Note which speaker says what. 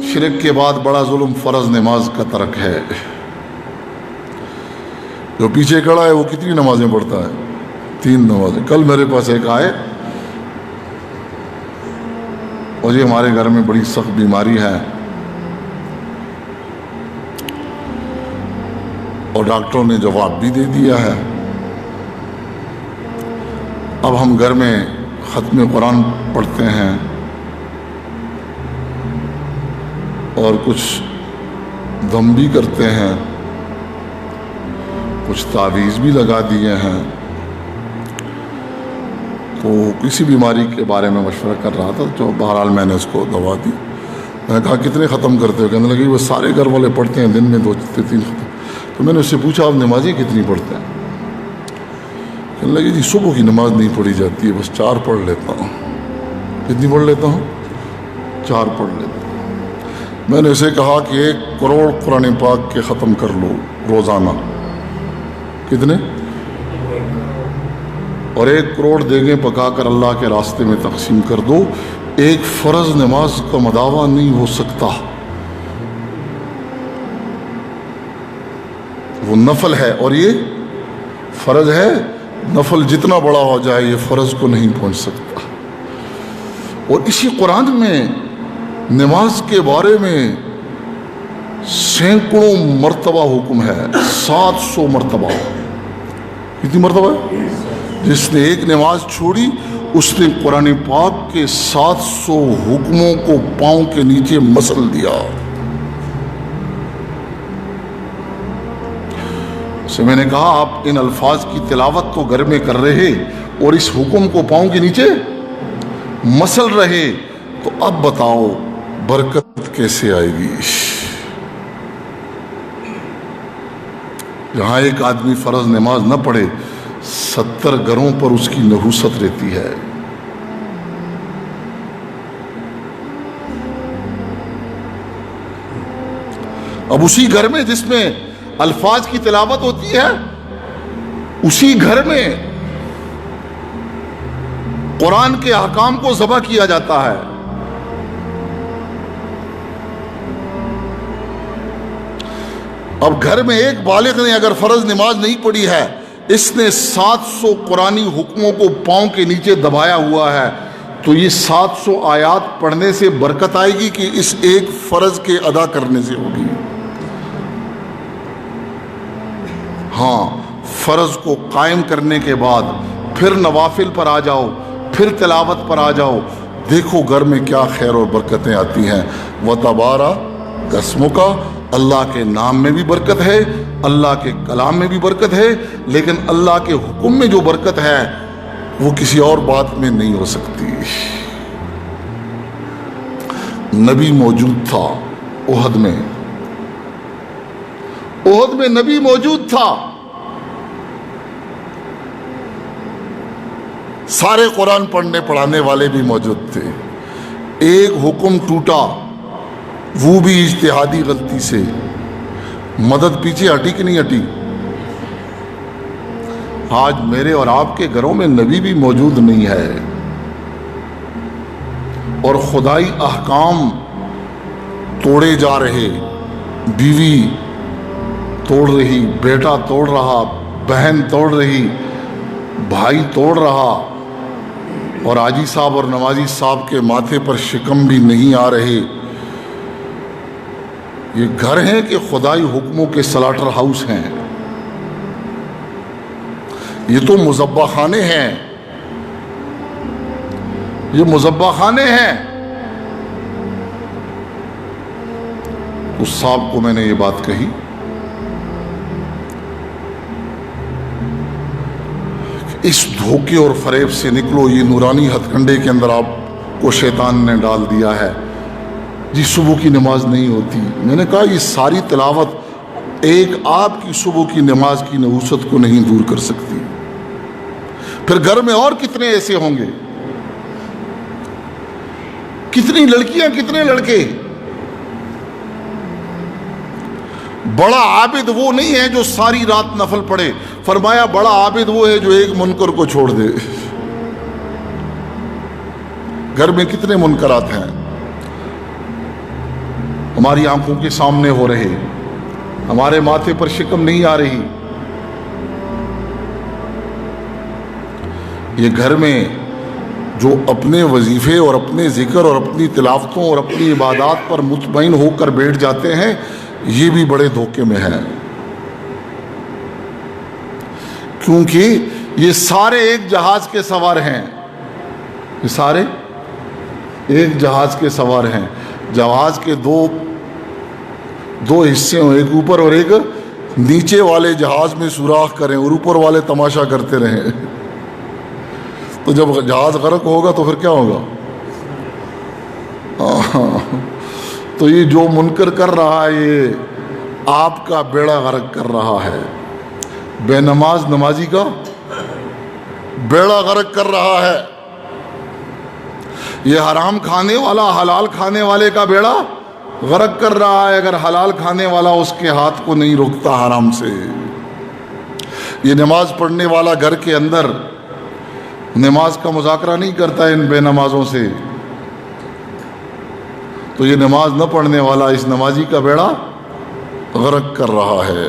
Speaker 1: شرک کے بعد بڑا ظلم فرض نماز کا ترک ہے. جو پیچھے کھڑا ہے وہ کتنی نمازیں پڑھتا ہے؟ 3 نمازیں. کل میرے پاس ایک آئے اور یہ ہمارے گھر میں بڑی سخت بیماری ہے اور ڈاکٹروں نے جواب بھی دے دیا ہے. اب ہم گھر میں ختم قرآن پڑھتے ہیں اور کچھ دم بھی کرتے ہیں, کچھ تعویذ بھی لگا دیے ہیں. تو کسی بیماری کے بارے میں مشورہ کر رہا تھا, جو بہرحال میں نے اس کو دوا دی. میں نے کہا کتنے ختم کرتے ہو؟ کہنے لگے وہ سارے گھر والے پڑھتے ہیں, دن میں 2-3 ختم. تو میں نے اس سے پوچھا آپ نمازیں کتنی پڑھتے ہیں؟ کہنے لگے جی صبح کی نماز نہیں پڑھی جاتی ہے, بس 4 پڑھ لیتا ہوں. کتنی پڑھ لیتا ہوں؟ 4 پڑھ لیتا ہوں. میں نے اسے کہا کہ 1 کروڑ قرآن پاک کے ختم کر لو روزانہ. کتنے؟ اور 1 کروڑ دیگیں پکا کر اللہ کے راستے میں تقسیم کر دو. ایک فرض نماز کا مداوع نہیں ہو سکتا, وہ نفل ہے اور یہ فرض ہے. نفل جتنا بڑا ہو جائے یہ فرض کو نہیں پہنچ سکتا. اور اسی قرآن میں نماز کے بارے میں سینکڑوں مرتبہ حکم ہے, 700 مرتبہ. کتنی مرتبہ ہے؟ جس نے ایک نماز چھوڑی اس نے قرآن پاک کے 700 حکموں کو پاؤں کے نیچے مسل دیا. سے میں نے کہا آپ ان الفاظ کی تلاوت تو گھر میں کر رہے اور اس حکم کو پاؤں کے نیچے مسل رہے, تو اب بتاؤ برکت کیسے آئے گی؟ جہاں ایک آدمی فرض نماز نہ پڑھے 70 گھروں پر اس کی نحوست رہتی ہے. اب اسی گھر میں جس میں الفاظ کی تلاوت ہوتی ہے, اسی گھر میں قرآن کے احکام کو ذبح کیا جاتا ہے. اب گھر میں ایک بالغ نے اگر فرض نماز نہیں پڑھی ہے, اس نے 700 قرآنی حکموں کو پاؤں کے نیچے دبایا ہوا ہے, تو یہ 700 آیات پڑھنے سے برکت آئے گی کہ اس ایک فرض کے ادا کرنے سے ہوگی؟ ہاں, فرض کو قائم کرنے کے بعد پھر نوافل پر آ جاؤ, پھر تلاوت پر آ جاؤ, دیکھو گھر میں کیا خیر اور برکتیں آتی ہیں. وَتَبَارَكَ اسْمُكَ, اللہ کے نام میں بھی برکت ہے, اللہ کے کلام میں بھی برکت ہے, لیکن اللہ کے حکم میں جو برکت ہے وہ کسی اور بات میں نہیں ہو سکتی. نبی موجود تھا احد میں, احد میں نبی موجود تھا, سارے قرآن پڑھنے پڑھانے والے بھی موجود تھے. ایک حکم ٹوٹا, وہ بھی اجتہادی غلطی سے, مدد پیچھے ہٹی کہ نہیں ہٹی؟ آج میرے اور آپ کے گھروں میں نبی بھی موجود نہیں ہے اور خدائی احکام توڑے جا رہے. بیوی توڑ رہی, بیٹا توڑ رہا, بہن توڑ رہی, بھائی توڑ رہا, اور حاجی صاحب اور نوازی صاحب کے ماتھے پر شکم بھی نہیں آ رہے. یہ گھر ہیں کہ خدائی حکموں کے سلاٹر ہاؤس ہیں؟ یہ تو مذبح خانے ہیں, یہ مذبح خانے ہیں. اس صاحب کو میں نے یہ بات کہی, اس دھوکے اور فریب سے نکلو, یہ نورانی ہتھ کنڈے کے اندر آپ کو شیطان نے ڈال دیا ہے. جی صبح کی نماز نہیں ہوتی. میں نے کہا یہ ساری تلاوت ایک آپ کی صبح کی نماز کی نحوست کو نہیں دور کر سکتی. پھر گھر میں اور کتنے ایسے ہوں گے, کتنی لڑکیاں, کتنے لڑکے. بڑا عابد وہ نہیں ہے جو ساری رات نفل پڑھے, فرمایا بڑا عابد وہ ہے جو ایک منکر کو چھوڑ دے. گھر میں کتنے منکرات ہیں. ہماری آنکھوں کے سامنے ہو رہے، ہمارے ماتھے پر شکم نہیں آ رہی. یہ گھر میں جو اپنے وظیفے اور اپنے ذکر اور اپنی تلاوتوں اور اپنی عبادات پر مطمئن ہو کر بیٹھ جاتے ہیں، یہ بھی بڑے دھوکے میں ہے. کیونکہ یہ سارے ایک جہاز کے سوار ہیں، یہ سارے ایک جہاز کے سوار ہیں. جہاز کے دو حصے ہوں، ایک اوپر اور ایک نیچے والے جہاز میں سوراخ کریں اور اوپر والے تماشا کرتے رہیں. تو جب جہاز غرق ہوگا تو پھر کیا ہوگا؟ تو یہ جو منکر کر رہا ہے، یہ آپ کا بیڑا غرق کر رہا ہے. بے نماز نمازی کا بیڑا غرق کر رہا ہے. یہ حرام کھانے والا حلال کھانے والے کا بیڑا غرق کر رہا ہے، اگر حلال کھانے والا اس کے ہاتھ کو نہیں روکتا حرام سے. یہ نماز پڑھنے والا گھر کے اندر نماز کا مذاکرہ نہیں کرتا ان بے نمازوں سے، تو یہ نماز نہ پڑھنے والا اس نمازی کا بیڑا غرق کر رہا ہے.